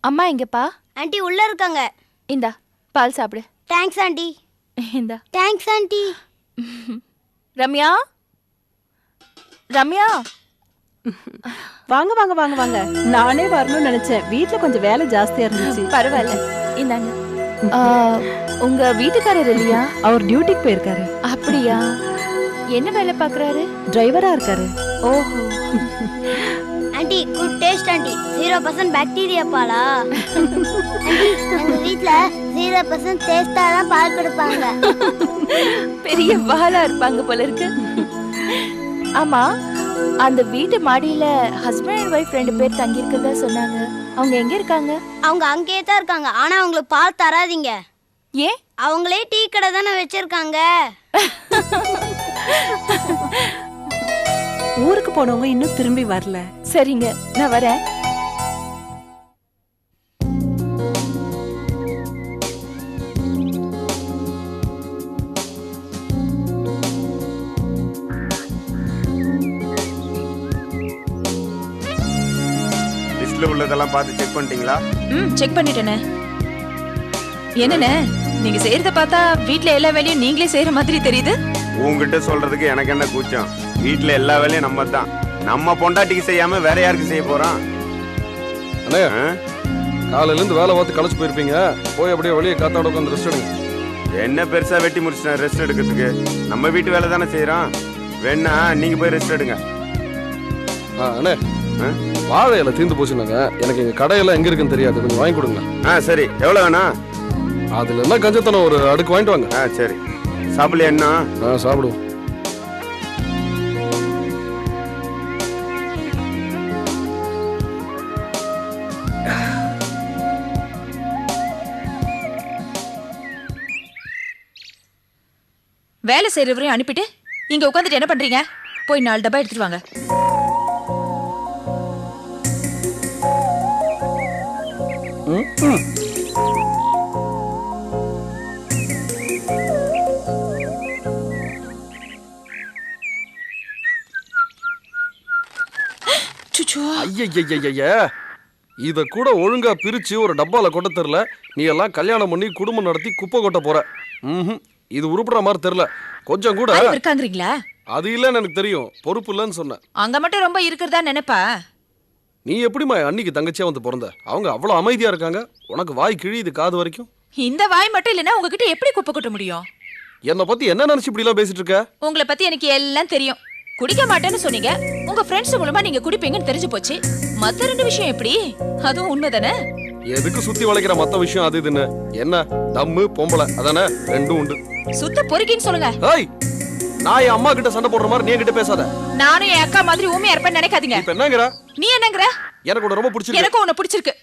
அம்மா எங்கப்பா? ஆண்டி உள்ள இருக்காங்க. இந்தா பால் சாப்பிடு. Thanks aunty. இந்தா. Thanks aunty. ரம்யா, ரம்யா. வாங்க வாங்க வாங்க வாங்க. நானே வரணும்னு நினைச்சேன். வீட்ல கொஞ்சம் வேலை ஜாஸ்தியா இருந்துச்சு. பரவாயில்ல, இந்தாங்க. உங்க வீட்டுக்காரர் இல்லையா? அவர் டியூட்டிக்கு போயிருக்காரு. அப்படியா? என்ன வேலை பார்க்கறாரு? டிரைவரா இருக்காரு. ஓஹோ. Aunty good taste aunty. 0% bacteria Bala? Aunty எங்க வீட்ல 0% டேஸ்டா தான் பால் கொடுப்பாங்க. பெரிய வாளா இருப்பாங்க போல இருக்கு. ஆமா, அந்த வீட்டு மாடியில ஹஸ்பண்ட் அண்ட் ஒய்ஃப் 2 பேர் தங்கி இருக்கிறதா சொன்னாங்க. அவங்க எங்க இருக்காங்க? அவங்க அங்கேயே தான் இருக்காங்க. ஆனா அவங்களுக்கு பால் தராதீங்க. ஏன்? அவங்களே டீ கடை தானே வச்சிருக்காங்க. ஊருக்கு போனவங்க இன்னும் திரும்பி வரல. சரிங்க, நான் வரேன். லிஸ்ட்ல உள்ளதெல்லாம் பார்த்து செக் பண்ணிட்டீங்களா? செக் பண்ணிட்டேனே. என்னண்ணே, நீங்க செய்யறத பார்த்தா வீட்ல எல்லா வேலையும் நீங்களே செய்யற மாதிரி தெரியுது. உங்ககிட்ட சொல்றதுக்கு எனக்கு என்ன கூச்சம்? வீட்டுல எல்லா வேலையும் நம்ம தான். நம்ம பொண்டாட்டிக்கு செய்யாம வேற யாருக்கு செய்ய போறோம்? அண்ணே, காலையில இருந்து வேலை பார்த்து களைச்சு போயிருப்பீங்க. போய் அப்படியே வெளியே காத்தாட உட்காந்து ரெஸ்ட் எடுங்க. என்ன பெருசா வெட்டி முடிச்சிட்டேன் ரெஸ்ட் எடுக்கிறதுக்கு? நம்ம வீட்டு வேலை தானே செய்யறோம். வேணா நீங்க போய் ரெஸ்ட் எடுங்க. அண்ணே, வாழை இலை தீர்ந்து போச்சுனாங்க. எனக்கு எங்க கடையெல்லாம் எங்க இருக்குன்னு தெரியாது, கொஞ்சம் வாங்கி கொடுங்க. சரி, எவ்வளவு வேணா? அதுல என்ன கஞ்சத்தனம், ஒரு அடுக்கு வாங்கிட்டு வாங்க. சரி. சாப்பிடல என்ன? சாப்பிடுவோம். வேலை செய்யறவரையும் அனுப்பிட்டு இங்க உட்காந்துட்டு என்ன பண்றீங்க? போய் 4 டப்பா எடுத்துட்டு வாங்க. ஐய, இத கூட ஒழுங்கா பிரிச்சு ஒரு டப்பால கொட்ட தெரியல. நீ எல்லாம் கல்யாணம் பண்ணி குடும்பம் நடத்தி குப்பை கொட்ட போற. இது உருப்படுற மாதிரி தெரியல. கொஞ்சம் கூட இருக்காங்கறீங்களா? அது இல்லன்னு எனக்கு தெரியும். பொறுப்பு இல்லன்னு சொன்ன. அங்க மட்டும் ரொம்ப இருக்கிறதா நினைப்பா? நீ எப்படிமா அன்னைக்கு தங்கச்சியா வந்து பிறந்த? அவங்க அவ்வளவு அமைதியா இருக்காங்க. உனக்கு வாய் கிழியுது காது வரைக்கும். இந்த வாய் மட்டும் இல்லைன்னா உங்ககிட்ட எப்படி குப்பை கொட்ட முடியும்? என்னை பத்தி என்ன நினைச்சு இப்படி எல்லாம் பேசிட்டு இருக்க? உங்களை பத்தி எனக்கு எல்லாம் தெரியும். குடிக்க மாட்டேன்னு சொன்னீங்க. உங்க ஃப்ரெண்ட்ஸ் மூலமா நீங்க குடிப்பீங்கன்னு தெரிஞ்சு போச்சு. மத்த 2 விஷயம் எப்படி? அதுவும் உண்மைதானே? எதுக்கு சுத்தி வளைக்கிற மத்த விஷயம் அது இதுன்னு? என்ன தம்மு பொம்பளை அதானே? 2 உண்டு. சுத்த பொறுக்கின்னு சொல்லுங்க. ஏய், நான் என் அம்மா கிட்ட சண்டை போடுற மாதிரி நீ கிட்ட பேசாத. நானும் என் அக்கா மாதிரி ஊமையா இருப்பேன்னு நினைக்காதீங்க. இப்ப என்னங்கற? நீ என்னங்கற? எனக்கு உன்னை ரொம்ப பிடிச்சிருக்கு. எனக்கு உன்னை பிடிச்சிருக்கு.